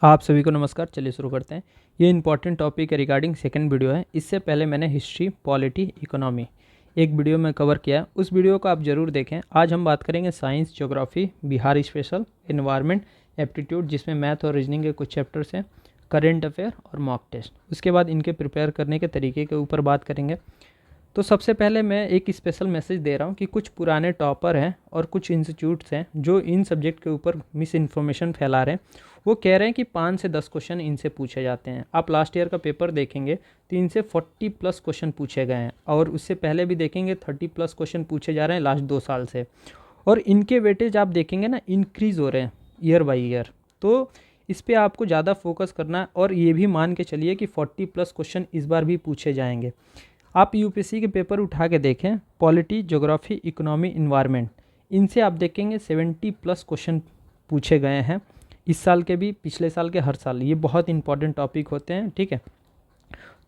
आप सभी को नमस्कार। चलिए शुरू करते हैं। ये इंपॉर्टेंट टॉपिक है रिगार्डिंग सेकंड वीडियो है। इससे पहले मैंने हिस्ट्री, पॉलिटी, इकोनॉमी एक वीडियो में कवर किया है, उस वीडियो को आप ज़रूर देखें। आज हम बात करेंगे science, geography, Bihar special, environment, aptitude जिसमें मैथ और रीजनिंग के कुछ चैप्टर्स हैं, करेंट अफेयर और मॉक टेस्ट। उसके बाद इनके प्रिपेयर करने के तरीके के ऊपर बात करेंगे। तो सबसे पहले मैं एक स्पेशल मैसेज दे रहा हूँ कि कुछ पुराने टॉपर हैं और कुछ इंस्टीट्यूट्स हैं जो इन सब्जेक्ट के ऊपर मिस इन्फॉर्मेशन फैला रहे हैं। वो कह रहे हैं कि 5 से 10 क्वेश्चन इनसे पूछे जाते हैं। आप लास्ट ईयर का पेपर देखेंगे तो इनसे 40+ क्वेश्चन पूछे गए हैं, और उससे पहले भी देखेंगे 30+ क्वेश्चन पूछे जा रहे हैं लास्ट 2 साल से। और इनके वेटेज आप देखेंगे ना, इंक्रीज़ हो रहे हैं ईयर बाई ईयर। तो इस पर आपको ज़्यादा फोकस करना है, और ये भी मान के चलिए कि 40+ क्वेश्चन इस बार भी पूछे जाएंगे। आप यूपीएससी के पेपर उठा के देखें, पॉलिटी, ज्योग्राफी, इकोनॉमी, इन्वायरमेंट, इनसे आप देखेंगे 70+ क्वेश्चन पूछे गए हैं इस साल के भी, पिछले साल के, हर साल। ये बहुत इंपॉर्टेंट टॉपिक होते हैं, ठीक है।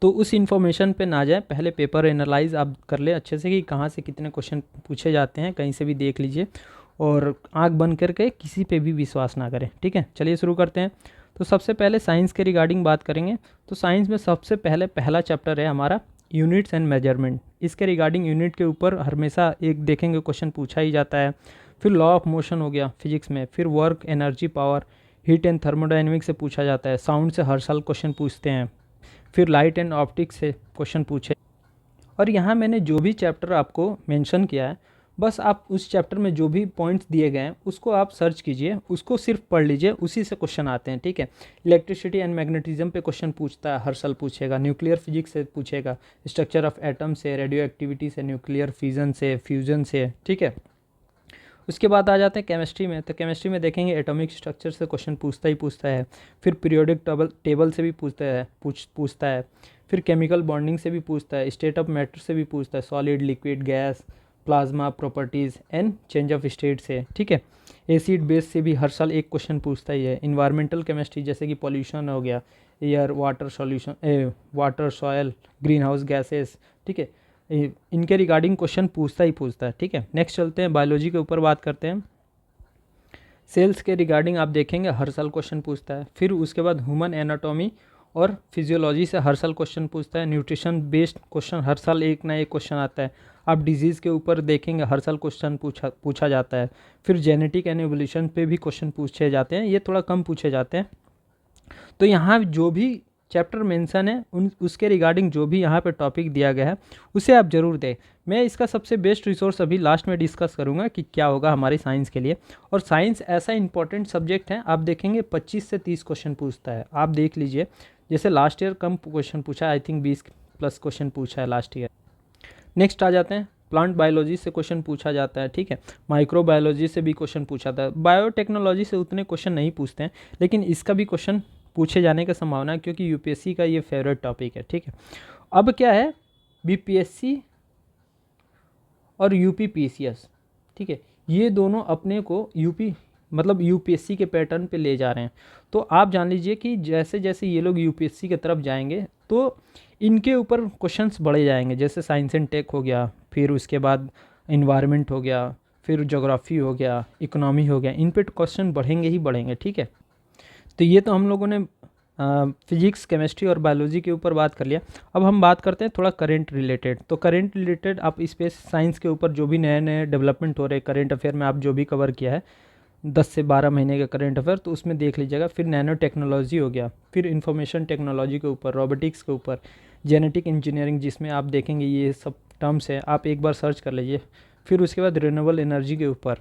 तो उस इन्फॉर्मेशन पे ना जाए, पहले पेपर एनालाइज आप कर ले अच्छे से कि कहाँ से कितने क्वेश्चन पूछे जाते हैं, कहीं से भी देख लीजिए, और आंख बंद करके किसी पे भी विश्वास ना करें, ठीक है। चलिए शुरू करते हैं। तो सबसे पहले साइंस के रिगार्डिंग बात करेंगे। तो साइंस में सबसे पहले पहला चैप्टर है हमारा यूनिट्स एंड मेजरमेंट। इसके रिगार्डिंग यूनिट के ऊपर हमेशा एक देखेंगे क्वेश्चन पूछा ही जाता है। फिर लॉ ऑफ मोशन हो गया फिजिक्स में, फिर work, energy, power, heat and thermodynamics से पूछा जाता है। साउंड से हर साल क्वेश्चन पूछते हैं। फिर लाइट एंड ऑप्टिक्स से क्वेश्चन पूछे। और यहाँ मैंने जो भी चैप्टर आपको मेंशन किया है, बस आप उस चैप्टर में जो भी पॉइंट्स दिए गए हैं उसको आप सर्च कीजिए, उसको सिर्फ पढ़ लीजिए, उसी से क्वेश्चन आते हैं, ठीक है। इलेक्ट्रिसिटी एंड मैग्नेटिज्म पे क्वेश्चन पूछता है, हर साल पूछेगा। न्यूक्लियर फिजिक्स से पूछेगा, स्ट्रक्चर ऑफ एटम से, रेडियो एक्टिविटी से, न्यूक्लियर फिजन से, फ्यूजन से, ठीक है। उसके बाद आ जाते हैं केमिस्ट्री में। तो केमिस्ट्री में देखेंगे एटॉमिक स्ट्रक्चर से क्वेश्चन पूछता ही पूछता है। फिर पीरियोडिक टेबल से भी पूछता है। फिर केमिकल बॉन्डिंग से भी पूछता है। स्टेट ऑफ मैटर से भी पूछता है, solid, liquid, gas, plasma, properties and change of state से, ठीक है। एसिड बेस से भी हर साल एक क्वेश्चन पूछता ही है। इन्वायरमेंटल केमिस्ट्री जैसे कि पॉल्यूशन हो गया, air, water, soil, green house gases, ठीक है। इनके रिगार्डिंग क्वेश्चन पूछता ही पूछता है, ठीक है। नेक्स्ट चलते हैं, बायोलॉजी के ऊपर बात करते हैं। सेल्स के रिगार्डिंग आप देखेंगे हर साल क्वेश्चन पूछता है। फिर उसके बाद ह्यूमन एनाटॉमी और फिजियोलॉजी से हर साल क्वेश्चन पूछता है। न्यूट्रिशन बेस्ड क्वेश्चन हर साल एक ना एक क्वेश्चन आता है। आप डिजीज़ के ऊपर देखेंगे हर साल क्वेश्चन पूछा जाता है। फिर जेनेटिक एंड एवोल्यूशन पे भी क्वेश्चन पूछे जाते हैं, ये थोड़ा कम पूछे जाते हैं। तो यहाँ जो भी चैप्टर मेंशन है उसके रिगार्डिंग जो भी यहाँ पे टॉपिक दिया गया है उसे आप ज़रूर दें। मैं इसका सबसे बेस्ट रिसोर्स अभी लास्ट में डिस्कस करूँगा कि क्या होगा हमारी साइंस के लिए। और साइंस ऐसा इंपॉर्टेंट सब्जेक्ट है, आप देखेंगे 25 से 30 क्वेश्चन पूछता है। आप देख लीजिए, जैसे लास्ट ईयर कम क्वेश्चन पूछा है, आई थिंक 20+ क्वेश्चन पूछा है लास्ट ईयर। नेक्स्ट आ जाते हैं, प्लांट बायोलॉजी से क्वेश्चन पूछा जाता है, ठीक है। माइक्रो बायोलॉजी से भी क्वेश्चन पूछा था। बायोटेक्नोलॉजी से उतने क्वेश्चन नहीं पूछते हैं, लेकिन इसका भी क्वेश्चन पूछे जाने का संभावना है, क्योंकि यूपीएससी का ये फेवरेट टॉपिक है, ठीक है। अब क्या है, बीपीएससी और यूपीपीसीएस, ठीक है, ये दोनों अपने को यूपीएससी के पैटर्न पे ले जा रहे हैं। तो आप जान लीजिए कि जैसे जैसे ये लोग यूपीएससी की तरफ जाएंगे तो इनके ऊपर क्वेश्चंस बढ़े जाएंगे। जैसे साइंस एंड टेक हो गया, फिर उसके बाद इन्वायरमेंट हो गया, फिर ज्योग्राफी हो गया, इकोनॉमी हो गया, इन पे क्वेश्चन बढ़ेंगे ही बढ़ेंगे, ठीक है। तो ये तो हम लोगों ने फिजिक्स, केमिस्ट्री और बायोलॉजी के ऊपर बात कर लिया। अब हम बात करते हैं थोड़ा करंट रिलेटेड। तो करंट रिलेटेड आप स्पेस साइंस के ऊपर जो भी नए नए डेवलपमेंट हो रहे हैं करंट अफेयर में, आप जो भी कवर किया है 10 से 12 महीने का करंट अफेयर, तो उसमें देख लीजिएगा। फिर नैनो टेक्नोलॉजी हो गया, फिर इंफॉर्मेशन टेक्नोलॉजी के ऊपर, रोबोटिक्स के ऊपर, जेनेटिक इंजीनियरिंग जिसमें आप देखेंगे ये सब टर्म्स है, आप एक बार सर्च कर लीजिए। फिर उसके बाद रिन्यूएबल एनर्जी के ऊपर।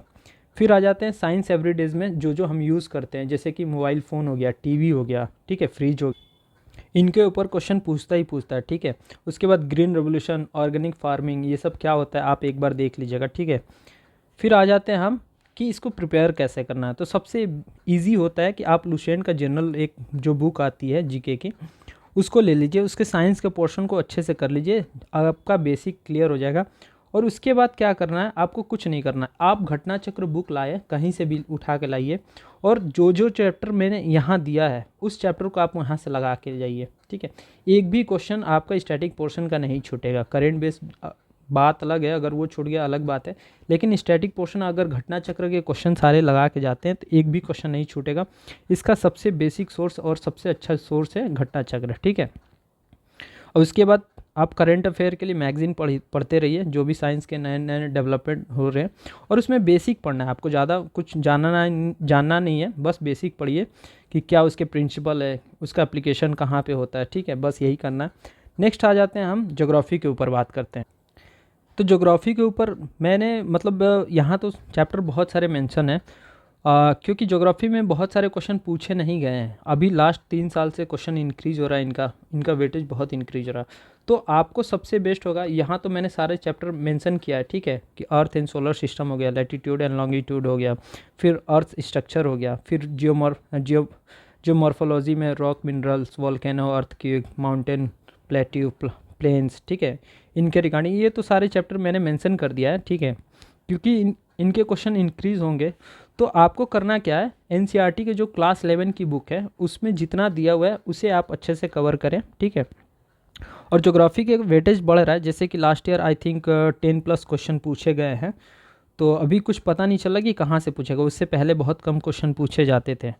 फिर आ जाते हैं साइंस एवरीडेज में जो जो हम यूज़ करते हैं, जैसे कि मोबाइल फ़ोन हो गया, टीवी हो गया, ठीक है, फ्रिज हो गया, इनके ऊपर क्वेश्चन पूछता ही पूछता है, ठीक है। उसके बाद ग्रीन रेवोल्यूशन, ऑर्गेनिक फार्मिंग, ये सब क्या होता है आप एक बार देख लीजिएगा, ठीक है। फिर आ जाते हैं हम कि इसको प्रिपेयर कैसे करना है। तो सबसे इजी होता है कि आप लुसेंट का जनरल एक जो बुक आती है जीके की, उसको ले लीजिए, उसके साइंस के पोर्शन को अच्छे से कर लीजिए, आपका बेसिक क्लियर हो जाएगा। और उसके बाद क्या करना है, आपको कुछ नहीं करना है, आप घटना चक्र बुक लाए, कहीं से भी उठा के लाइए, और जो जो चैप्टर मैंने यहाँ दिया है उस चैप्टर को आप वहाँ से लगा के जाइए, ठीक है। एक भी क्वेश्चन आपका स्टैटिक पोर्शन का नहीं छूटेगा। करेंट बेस्ड बात अलग है, अगर वो छूट गया अलग बात है, लेकिन स्टैटिक पोर्शन अगर घटना चक्र के क्वेश्चन सारे लगा के जाते हैं तो एक भी क्वेश्चन नहीं छूटेगा। इसका सबसे बेसिक सोर्स और सबसे अच्छा सोर्स है घटना चक्र, ठीक है। और उसके बाद आप करंट अफेयर के लिए मैगजीन पढ़ते रहिए, जो भी साइंस के नए नए डेवलपमेंट हो रहे हैं, और उसमें बेसिक पढ़ना है, आपको ज़्यादा कुछ जानना नहीं है, बस बेसिक पढ़िए कि क्या उसके प्रिंसिपल है, उसका एप्लीकेशन कहाँ पे होता है, ठीक है, बस यही करना है। नेक्स्ट आ जाते हैं हम ज्योग्राफी के ऊपर बात करते हैं। तो ज्योग्राफी के ऊपर मैंने मतलब यहाँ तो चैप्टर बहुत सारे मेंशन है, क्योंकि ज्योग्राफी में बहुत सारे क्वेश्चन पूछे नहीं गए हैं। अभी लास्ट 3 साल से क्वेश्चन इंक्रीज हो रहा है, इनका वेटेज बहुत इंक्रीज हो रहा है। तो आपको सबसे बेस्ट होगा, यहाँ तो मैंने सारे चैप्टर मेंशन किया है, ठीक है, कि अर्थ एंड सोलर सिस्टम हो गया, लैटिट्यूड एंड लॉन्गिट्यूड हो गया, फिर अर्थ स्ट्रक्चर हो गया, फिर जियोमॉर्फोलॉजी में rock minerals, volcano, earthquake, mountain, plateau, plains, ठीक है, इनके रिगार्डिंग ये तो सारे चैप्टर मैंने मेंशन कर दिया है, ठीक है, क्योंकि इनके क्वेश्चन इंक्रीज होंगे। तो आपको करना क्या है, एनसीईआरटी के जो क्लास 11 की बुक है उसमें जितना दिया हुआ है उसे आप अच्छे से कवर करें, ठीक है। और ज्योग्राफी के वेटेज बढ़ रहा है, जैसे कि last year I think 10+ question पूछे गए हैं, तो अभी कुछ पता नहीं चला कि कहाँ से पूछेगा, उससे पहले बहुत कम क्वेश्चन पूछे जाते थे।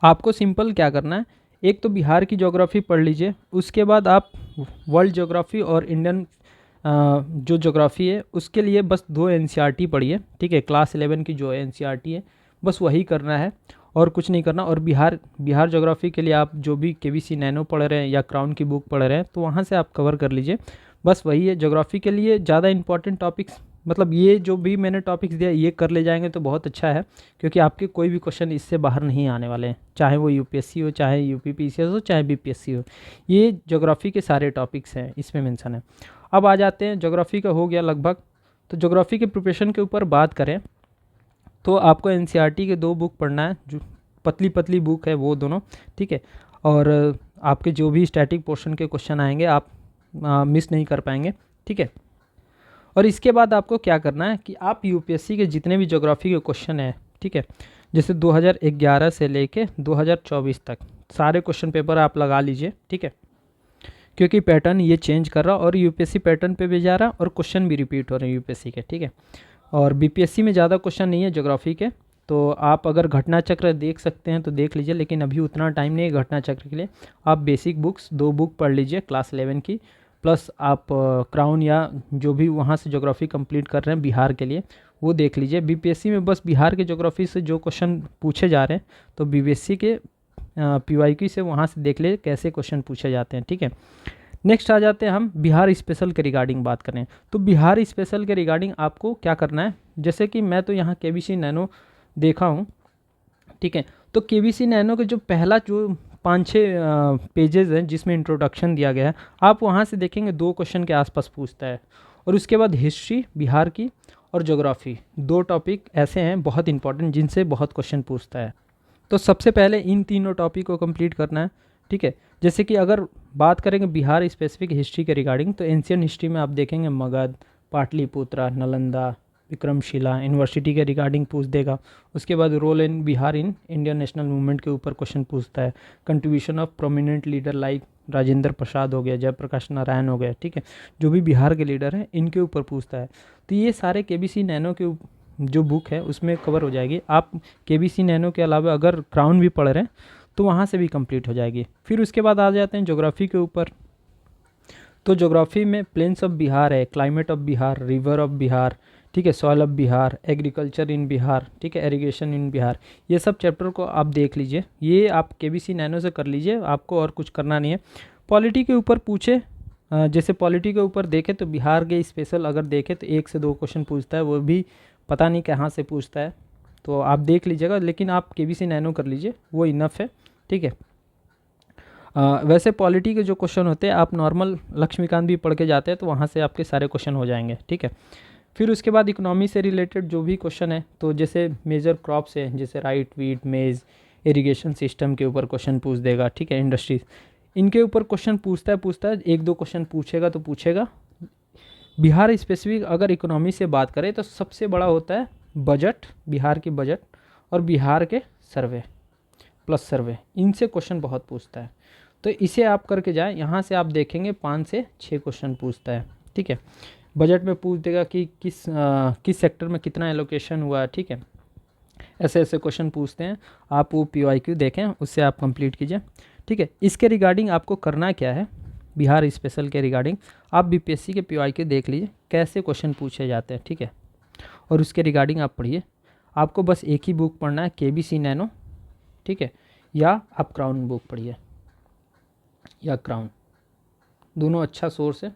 आपको सिंपल क्या करना है, एक तो बिहार की ज्योग्राफी पढ़ लीजिए, उसके बाद आप वर्ल्ड ज्योग्राफी और इंडियन जो ज्योग्राफी है उसके लिए बस 2 एनसीईआरटी पढ़िए, ठीक है, क्लास 11 की जो एनसीईआरटी है बस वही करना है और कुछ नहीं करना। और बिहार ज्योग्राफी के लिए आप जो भी केबीसी नैनो पढ़ रहे हैं या क्राउन की बुक पढ़ रहे हैं तो वहाँ से आप कवर कर लीजिए, बस वही है। ज्योग्राफी के लिए ज़्यादा इंपॉर्टेंट टॉपिक्स, मतलब ये जो भी मैंने टॉपिक्स दिया ये कर ले जाएंगे तो बहुत अच्छा है, क्योंकि आपके कोई भी क्वेश्चन इससे बाहर नहीं आने वाले हैं, चाहे वो यूपीएससी हो, चाहे यूपीपीसीएस हो, चाहे बीपीएससी हो, ये ज्योग्राफी के सारे टॉपिक्स हैं, इसमें मेंशन है। अब आ जाते हैं, ज्योग्राफी का हो गया लगभग। तो ज्योग्राफी के प्रिपरेशन के ऊपर बात करें तो आपको एनसीईआरटी के 2 बुक पढ़ना है, जो पतली पतली बुक है वो दोनों, ठीक है। और आपके जो भी स्टैटिक पोर्शन के क्वेश्चन आएंगे आप मिस नहीं कर पाएंगे, ठीक है। और इसके बाद आपको क्या करना है कि आप यूपीएससी के जितने भी ज्योग्राफी के क्वेश्चन हैं, ठीक है, जैसे 2011 से लेके 2024 तक सारे क्वेश्चन पेपर आप लगा लीजिए, ठीक है, क्योंकि पैटर्न ये चेंज कर रहा और यूपीएससी पैटर्न पे भी जा रहा और क्वेश्चन भी रिपीट हो रहे हैं यूपीएससी के, ठीक है। और बीपीएससी में ज़्यादा क्वेश्चन नहीं है ज्योग्राफी के, तो आप अगर घटना चक्र देख सकते हैं तो देख लीजिए, लेकिन अभी उतना टाइम नहीं है घटना चक्र के लिए। आप बेसिक बुक्स 2 बुक पढ़ लीजिए क्लास 11 की, प्लस आप क्राउन या जो भी वहाँ से ज्योग्राफी कंप्लीट कर रहे हैं बिहार के लिए वो देख लीजिए। बीपीएससी में बस बिहार के ज्योग्राफी से जो क्वेश्चन पूछे जा रहे हैं तो बीपीएससी के पीवाईक्यू से वहाँ से देख ले कैसे क्वेश्चन पूछे जाते हैं, ठीक है। नेक्स्ट आ जाते हैं हम बिहार स्पेशल के रिगार्डिंग बात करें। तो बिहार स्पेशल के रिगार्डिंग आपको क्या करना है, जैसे कि मैं तो यहाँ केबीसी नैनो देखा हूँ, ठीक है। तो केबीसी नैनो के जो पहला जो 5-6 पेजेस हैं जिसमें इंट्रोडक्शन दिया गया है, आप वहाँ से देखेंगे 2 क्वेश्चन के आसपास पूछता है। और उसके बाद हिस्ट्री बिहार की और ज्योग्राफी, 2 टॉपिक ऐसे हैं बहुत इंपॉर्टेंट जिनसे बहुत क्वेश्चन पूछता है। तो सबसे पहले इन तीनों टॉपिक को कंप्लीट करना है, ठीक है। जैसे कि अगर बात करेंगे बिहार स्पेसिफिक हिस्ट्री के रिगार्डिंग, तो एंशियंट हिस्ट्री में आप देखेंगे मगध, पाटलिपुत्रा, नालंदा, विक्रमशिला यूनिवर्सिटी के रिगार्डिंग पूछ देगा। उसके बाद role in Bihar in Indian national movement के ऊपर क्वेश्चन पूछता है। Contribution of prominent leader like Rajendra Prasad हो गया, जयप्रकाश नारायण हो गया, ठीक है, जो भी बिहार के लीडर हैं इनके ऊपर पूछता है। तो ये सारे केबीसी नैनो के जो बुक है उसमें कवर हो जाएगी। आप केबीसी नैनो के अलावा अगर क्राउन भी पढ़ रहे हैं तो वहाँ से भी कंप्लीट हो जाएगी। फिर उसके बाद आ जाते हैं ज्योग्राफी के ऊपर। तो ज्योग्राफी में प्लेन्स ऑफ बिहार है, climate of Bihar, river of Bihar, ठीक है, soil of Bihar, agriculture in Bihar, ठीक है, इरिगेशन इन बिहार, ये सब चैप्टर को आप देख लीजिए। ये आप केबीसी नैनो से कर लीजिए, आपको और कुछ करना नहीं है। पॉलिटी के ऊपर पूछे, जैसे पॉलिटी के ऊपर देखें तो बिहार के स्पेशल अगर देखें तो 1 से 2 क्वेश्चन पूछता है, वो भी पता नहीं कहाँ से पूछता है, तो आप देख लीजिएगा। लेकिन आप केबीसी नैनो कर लीजिए, वो इनफ है, ठीक है। वैसे पॉलिटी के जो क्वेश्चन होते हैं आप नॉर्मल लक्ष्मीकांत भी पढ़ के जाते हैं तो वहाँ से आपके सारे क्वेश्चन हो जाएंगे, ठीक है। फिर उसके बाद इकोनॉमी से रिलेटेड जो भी क्वेश्चन है, तो जैसे मेजर क्रॉप्स है जैसे राइट, वीट, मेज़, इरिगेशन सिस्टम के ऊपर क्वेश्चन पूछ देगा, ठीक है, इंडस्ट्रीज, इनके ऊपर क्वेश्चन पूछता है 1-2 क्वेश्चन पूछेगा तो पूछेगा। बिहार स्पेसिफिक अगर इकोनॉमी से बात करें तो सबसे बड़ा होता है बजट, बिहार की बजट और बिहार के सर्वे प्लस सर्वे, इनसे क्वेश्चन बहुत पूछता है। तो इसे आप करके जाएं, यहाँ से आप देखेंगे 5 से 6 क्वेश्चन पूछता है, ठीक है। बजट में पूछ देगा कि किस सेक्टर में कितना एलोकेशन हुआ है, ठीक है। ऐसे ऐसे क्वेश्चन पूछते हैं, आप वो PYQ देखें, उससे आप कंप्लीट कीजिए, ठीक है। इसके रिगार्डिंग आपको करना क्या है, बिहार स्पेशल के रिगार्डिंग आप BPSC के PYQ देख लीजिए कैसे क्वेश्चन पूछे जाते हैं, ठीक है। और उसके रिगार्डिंग आप पढ़िए। आपको बस एक ही बुक पढ़ना है, KBC नैनो, ठीक है, या आप क्राउन बुक पढ़िए, या क्राउन, दोनों अच्छा सोर्स है,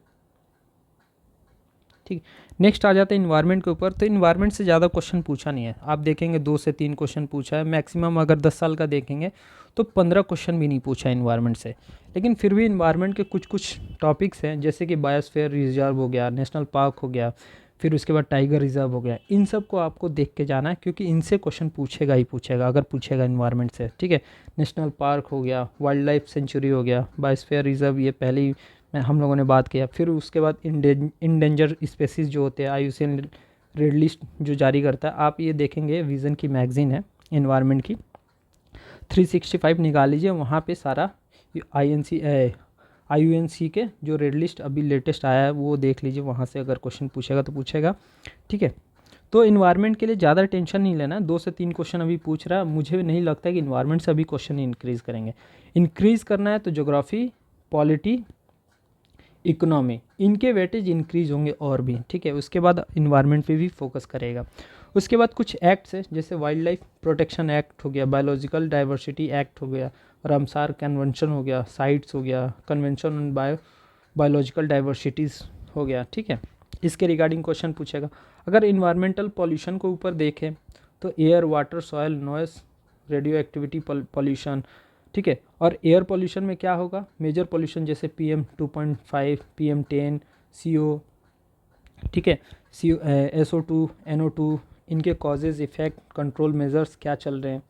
ठीक। नेक्स्ट आ जाते हैं इन्वायरमेंट के ऊपर। तो इन्वायरमेंट से ज़्यादा क्वेश्चन पूछा नहीं है, आप देखेंगे 2 से 3 क्वेश्चन पूछा है मैक्सिमम। अगर 10 साल का देखेंगे तो 15 क्वेश्चन भी नहीं पूछा है इन्वायरमेंट से। लेकिन फिर भी इन्वायरमेंट के कुछ कुछ टॉपिक्स हैं, जैसे कि बायोस्फीयर रिजर्व हो गया, नेशनल पार्क हो गया, फिर उसके बाद टाइगर रिजर्व हो गया, इन सब को आपको देख के जाना है, क्योंकि इनसे क्वेश्चन पूछेगा ही पूछेगा अगर पूछेगा इन्वायरमेंट से, ठीक है। नेशनल पार्क हो गया, वाइल्ड लाइफ सेंचुरी हो गया, बायोस्फीयर रिजर्व, ये पहले ही हम लोगों ने बात किया। फिर उसके बाद इंडेंजर स्पेसीज जो होते हैं, IUCN रेड लिस्ट जो जारी करता है, आप ये देखेंगे, विज़न की मैगज़ीन है इन्वायरमेंट की, 365 निकाल लीजिए, वहाँ पे सारा IUNC के जो रेड लिस्ट अभी लेटेस्ट आया है वो देख लीजिए, वहाँ से अगर क्वेश्चन पूछेगा तो पूछेगा, ठीक है। तो इन्वायरमेंट के लिए ज़्यादा टेंशन नहीं लेना, 2 से 3 क्वेश्चन अभी पूछ रहा है। मुझे नहीं लगता है कि इन्वायरमेंट से अभी क्वेश्चन इंक्रीज़ करेंगे। इंक्रीज़ करना है तो ज्योग्राफी, पॉलिटी, इकोनॉमी, इनके वेटेज इंक्रीज होंगे और भी, ठीक है। उसके बाद इन्वायरमेंट पे भी फोकस करेगा। उसके बाद कुछ एक्ट्स है, जैसे वाइल्ड लाइफ प्रोटेक्शन एक्ट हो गया, बायोलॉजिकल डाइवर्सिटी एक्ट हो गया, रामसार कन्वेंशन हो गया, साइट्स हो गया, कन्वेंशन ऑन बायोलॉजिकल डाइवर्सिटीज़ हो गया, ठीक है। इसके रिगार्डिंग क्वेश्चन पूछेगा। अगर इन्वायरमेंटल पॉल्यूशन को ऊपर देखें तो air, water, soil, noise, radio activity pollution, ठीक है। और एयर पॉल्यूशन में क्या होगा, मेजर पॉल्यूशन जैसे PM 2.5, PM 10, CO, ठीक है, SO2, NO2, इनके कॉजेज़, इफेक्ट, कंट्रोल मेजर्स क्या चल रहे हैं,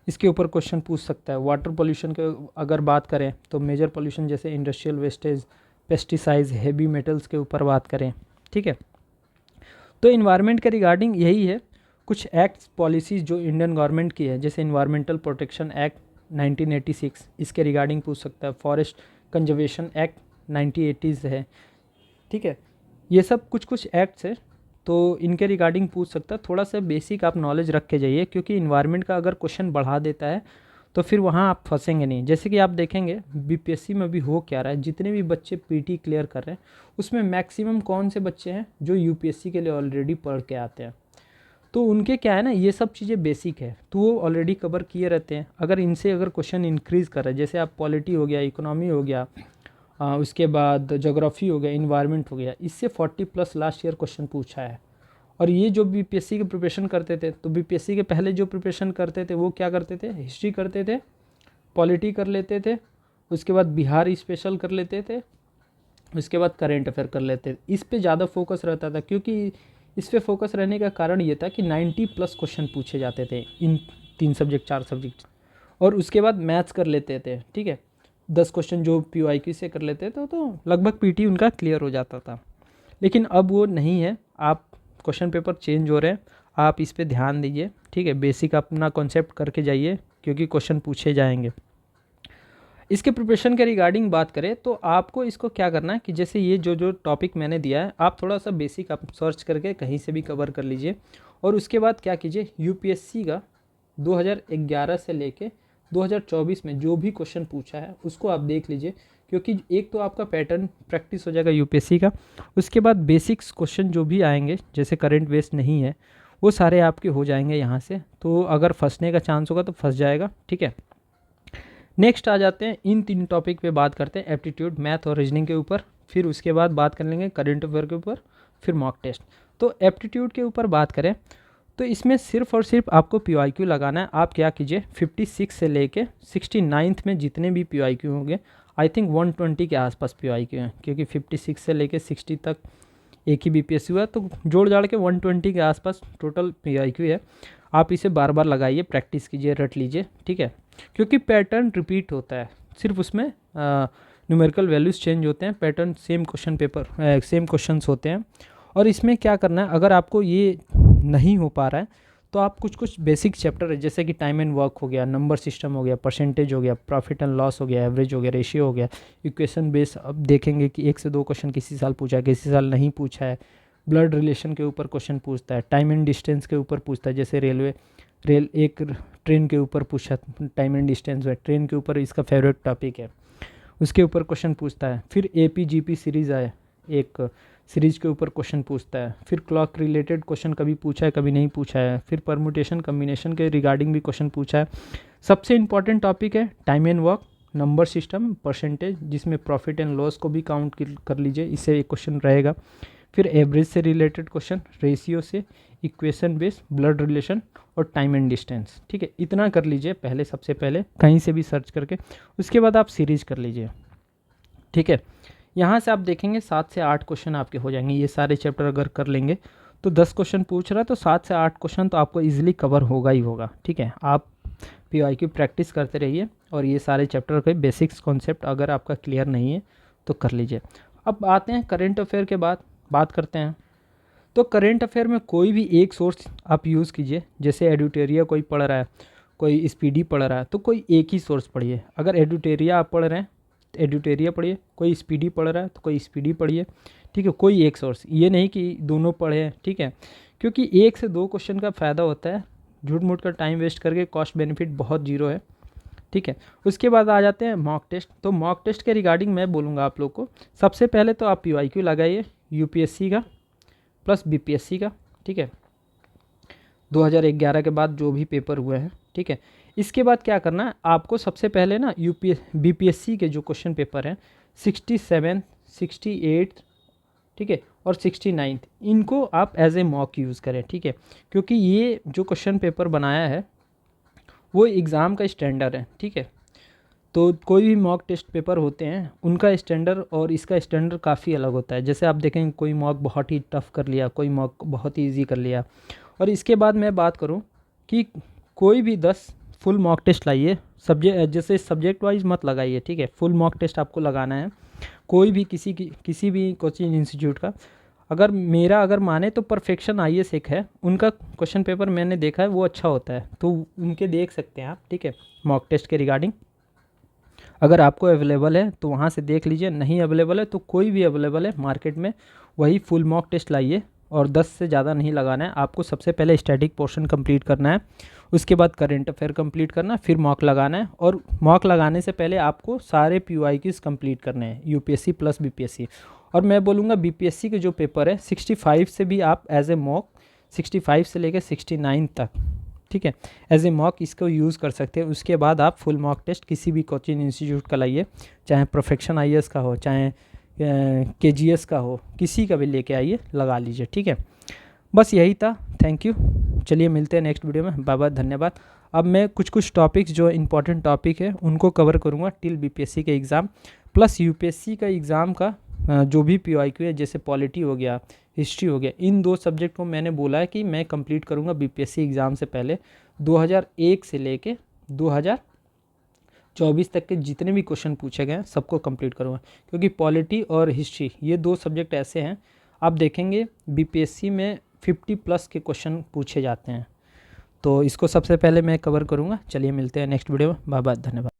इसके ऊपर क्वेश्चन पूछ सकता है। वाटर पॉल्यूशन के अगर बात करें तो मेजर पॉल्यूशन जैसे industrial wastage, pesticides, heavy metals के ऊपर बात करें, ठीक है। तो इन्वायरमेंट के रिगार्डिंग यही है। कुछ एक्ट्स, पॉलिसीज़ जो इंडियन गवर्नमेंट की है, जैसे इन्वायरमेंटल प्रोटेक्शन एक्ट 1986, इसके रिगार्डिंग पूछ सकता है। फॉरेस्ट कंजर्वेशन एक्ट 1980s है, ठीक है। ये सब कुछ कुछ एक्ट्स है, तो इनके रिगार्डिंग पूछ सकता है। थोड़ा सा बेसिक आप नॉलेज रख के जाइए, क्योंकि इन्वायरमेंट का अगर क्वेश्चन बढ़ा देता है तो फिर वहाँ आप फंसेंगे नहीं। जैसे कि आप देखेंगे BPSC में भी हो क्या रहा है, जितने भी बच्चे PT क्लियर कर रहे हैं उसमें मैक्सिमम कौन से बच्चे हैं जो UPSC के लिए ऑलरेडी पढ़ के आते हैं। तो उनके क्या है ना, ये सब चीज़ें बेसिक है, तो वो ऑलरेडी कवर किए रहते हैं। अगर इनसे अगर क्वेश्चन इंक्रीज़ कर रहे हैं, जैसे आप पॉलिटी हो गया, इकोनॉमी हो गया, उसके बाद ज्योग्राफी हो गया, इन्वायरमेंट हो गया, इससे 40+ लास्ट ईयर क्वेश्चन पूछा है। और ये जो BPSC की प्रिपरेशन करते थे, तो BPSC के पहले जो प्रिपरेशन करते थे वो क्या करते थे, हिस्ट्री करते थे, पॉलिटी कर लेते थे, उसके बाद बिहार स्पेशल कर लेते थे, उसके बाद करेंट अफेयर कर लेते थे। इस पे ज़्यादा फोकस रहता था, क्योंकि इस पे फोकस रहने का कारण ये था कि 90+ क्वेश्चन पूछे जाते थे इन 3 सब्जेक्ट 4 सब्जेक्ट। और उसके बाद मैथ्स कर लेते थे, ठीक है, 10 क्वेश्चन जो PYQ से कर लेते थे, तो लगभग PT उनका क्लियर हो जाता था। लेकिन अब वो नहीं है, आप क्वेश्चन पेपर चेंज हो रहे हैं, आप इस पे ध्यान दीजिए, ठीक है। बेसिक अपना कॉन्सेप्ट करके जाइए, क्योंकि क्वेश्चन पूछे जाएंगे। इसके प्रिपरेशन के रिगार्डिंग बात करें तो आपको इसको क्या करना है कि जैसे ये जो जो टॉपिक मैंने दिया है, आप थोड़ा सा बेसिक आप सर्च करके कहीं से भी कवर कर लीजिए। और उसके बाद क्या कीजिए, UPSC का 2011 से लेके 2024 में जो भी क्वेश्चन पूछा है उसको आप देख लीजिए, क्योंकि एक तो आपका पैटर्न प्रैक्टिस हो जाएगा UPSC का। उसके बाद बेसिक्स क्वेश्चन जो भी आएंगे, जैसे करंट बेस्ड नहीं है, वो सारे आपके हो जाएंगे यहाँ से। तो अगर फंसने का चांस होगा तो फंस जाएगा, ठीक है। नेक्स्ट आ जाते हैं, इन 3 टॉपिक पे बात करते हैं, एप्टीट्यूड, मैथ और रीजनिंग के ऊपर। फिर उसके बाद बात कर लेंगे करंट अफेयर के ऊपर, फिर मॉक टेस्ट। तो एप्टीट्यूड के ऊपर बात करें तो इसमें सिर्फ और सिर्फ आपको PYQ लगाना है। आप क्या कीजिए, 56 से लेके 69 में जितने भी PYQ होंगे, आई थिंक 120 के आसपास PYQ हैं, क्योंकि 56 से लेके 60 तक एक ही BPSC हुआ, तो जोड़ जाड़ के 120 के आसपास टोटल PYQ है। आप इसे बार बार लगाइए, प्रैक्टिस कीजिए, रट लीजिए, ठीक है। क्योंकि पैटर्न रिपीट होता है, सिर्फ उसमें न्यूमेरिकल वैल्यूज़ चेंज होते हैं, pattern same question paper same questions होते हैं। और इसमें क्या करना है, अगर आपको ये नहीं हो पा रहा है तो आप कुछ कुछ बेसिक चैप्टर है जैसे कि टाइम एंड वर्क हो गया, नंबर सिस्टम हो गया, परसेंटेज हो गया, प्रॉफिट एंड लॉस हो गया, एवरेज हो गया, रेशियो हो गया, इक्वेशन बेस। अब देखेंगे कि 1 से 2 क्वेश्चन किसी साल पूछा है, किसी साल नहीं पूछा है। ब्लड रिलेशन के ऊपर क्वेश्चन पूछता है, टाइम एंड डिस्टेंस के ऊपर पूछता है, जैसे एक ट्रेन के ऊपर पूछा, टाइम एंड डिस्टेंस है, ट्रेन के ऊपर इसका फेवरेट टॉपिक है, उसके ऊपर क्वेश्चन पूछता है। फिर APGP सीरीज़ है, एक सीरीज के ऊपर क्वेश्चन पूछता है। फिर क्लॉक रिलेटेड क्वेश्चन कभी पूछा है, कभी नहीं पूछा है। फिर परमुटेशन कम्बिनेशन के रिगार्डिंग भी क्वेश्चन पूछा है। सबसे इंपॉर्टेंट टॉपिक है time and work, number system, percentage, जिसमें प्रॉफिट एंड लॉस को भी काउंट कर लीजिए, इससे एक क्वेश्चन रहेगा। फिर एवरेज से रिलेटेड क्वेश्चन, रेशियो से, इक्वेशन बेस, ब्लड रिलेशन और टाइम एंड डिस्टेंस। ठीक है, इतना कर लीजिए पहले, सबसे पहले कहीं से भी सर्च करके, उसके बाद आप सीरीज कर लीजिए। ठीक है, यहाँ से आप देखेंगे 7 से 8 क्वेश्चन आपके हो जाएंगे। ये सारे चैप्टर अगर कर लेंगे तो 10 क्वेश्चन पूछ रहा है तो 7 से 8 क्वेश्चन तो आपको इजीली कवर होगा ही होगा। ठीक है, आप PYQ प्रैक्टिस करते रहिए और ये सारे चैप्टर के बेसिक्स कॉन्सेप्ट अगर आपका क्लियर नहीं है तो कर लीजिए। अब आते हैं करेंट अफेयर के बाद बात करते हैं। तो करेंट अफेयर में कोई भी एक सोर्स आप यूज़ कीजिए, जैसे एडिटोरिया कोई पढ़ रहा है, कोई स्पीडी पढ़ रहा है, तो कोई एक ही सोर्स पढ़िए। अगर एडिटोरिया आप पढ़ रहे हैं तो एडिटोरिया पढ़िए, कोई स्पीडी पढ़ रहा है तो कोई स्पीडी पढ़िए। ठीक है, कोई एक सोर्स, ये नहीं कि दोनों पढ़े। ठीक है, क्योंकि 1 से 2 क्वेश्चन का फ़ायदा होता है, झूठ मूठ का टाइम वेस्ट करके कॉस्ट बेनिफिट बहुत जीरो है। ठीक है, उसके बाद आ जाते हैं मॉक टेस्ट। तो मॉक टेस्ट के रिगार्डिंग मैं बोलूँगा आप लोग को, सबसे पहले तो आप PYQ लगाइए UPSC का प्लस BPSC का। ठीक है, 2011 के बाद जो भी पेपर हुए हैं। ठीक है, इसके बाद क्या करना है आपको, सबसे पहले ना BPSC के जो क्वेश्चन पेपर हैं 67, 68, ठीक है, और 69, इनको आप एज ए मॉक यूज़ करें। ठीक है, क्योंकि ये जो क्वेश्चन पेपर बनाया है वो एग्ज़ाम का स्टैंडर्ड है। ठीक है, तो कोई भी मॉक टेस्ट पेपर होते हैं उनका स्टैंडर्ड और इसका स्टैंडर्ड काफ़ी अलग होता है। जैसे आप देखेंगे कोई मॉक बहुत ही टफ कर लिया, कोई मॉक बहुत ही ईजी कर लिया। और इसके बाद मैं बात करूं कि कोई भी 10 फुल मॉक टेस्ट लाइए, जैसे सब्जेक्ट वाइज मत लगाइए। ठीक है, फुल मॉक टेस्ट आपको लगाना है, कोई भी किसी भी कोचिंग इंस्टीट्यूट का। अगर माने तो परफेक्शन IAS एक है, उनका क्वेश्चन पेपर मैंने देखा है, वो अच्छा होता है, तो उनके देख सकते हैं आप। ठीक है, मॉक टेस्ट के रिगार्डिंग अगर आपको अवेलेबल है तो वहाँ से देख लीजिए, नहीं अवेलेबल है तो कोई भी अवेलेबल है मार्केट में वही फुल मॉक टेस्ट लाइए। और 10 से ज़्यादा नहीं लगाना है आपको। सबसे पहले स्टैटिक पोर्शन कंप्लीट करना है, उसके बाद करंट अफेयर कंप्लीट करना है, फिर मॉक लगाना है। और मॉक लगाने से पहले आपको सारे PYQs कंप्लीट करने हैं, UPSC प्लस BPSC। और मैं बोलूँगा BPSC के जो पेपर है 65 से भी आप एज ए मॉक 65 से लेकर 69 तक, ठीक है, एज ए मॉक इसको यूज़ कर सकते हैं। उसके बाद आप फुल मॉक टेस्ट किसी भी कोचिंग इंस्टीट्यूट का लाइए, चाहे परफेक्शन IAS का हो, चाहे KGS का हो, किसी का भी लेके आइए, लगा लीजिए। ठीक है, बस यही था। थैंक यू, चलिए मिलते हैं नेक्स्ट वीडियो में। बाय बाय, धन्यवाद। अब मैं कुछ टॉपिक्स जो इंपॉर्टेंट टॉपिक है उनको कवर करूँगा टिल BPSC के एग्ज़ाम प्लस UPSC का एग्ज़ाम का जो भी PYQ है, जैसे पॉलिटी हो गया, हिस्ट्री हो गया, इन 2 सब्जेक्ट को मैंने बोला है कि मैं कंप्लीट करूँगा BPSC एग्ज़ाम से पहले। 2001 से लेके 2024 तक के जितने भी क्वेश्चन पूछे गए हैं सबको कंप्लीट करूँगा, क्योंकि पॉलिटी और हिस्ट्री ये 2 सब्जेक्ट ऐसे हैं, आप देखेंगे BPSC में 50+ के क्वेश्चन पूछे जाते हैं। तो इसको सबसे पहले मैं कवर करूँगा। चलिए मिलते हैं नेक्स्ट वीडियो में। बाय बाय, धन्यवाद।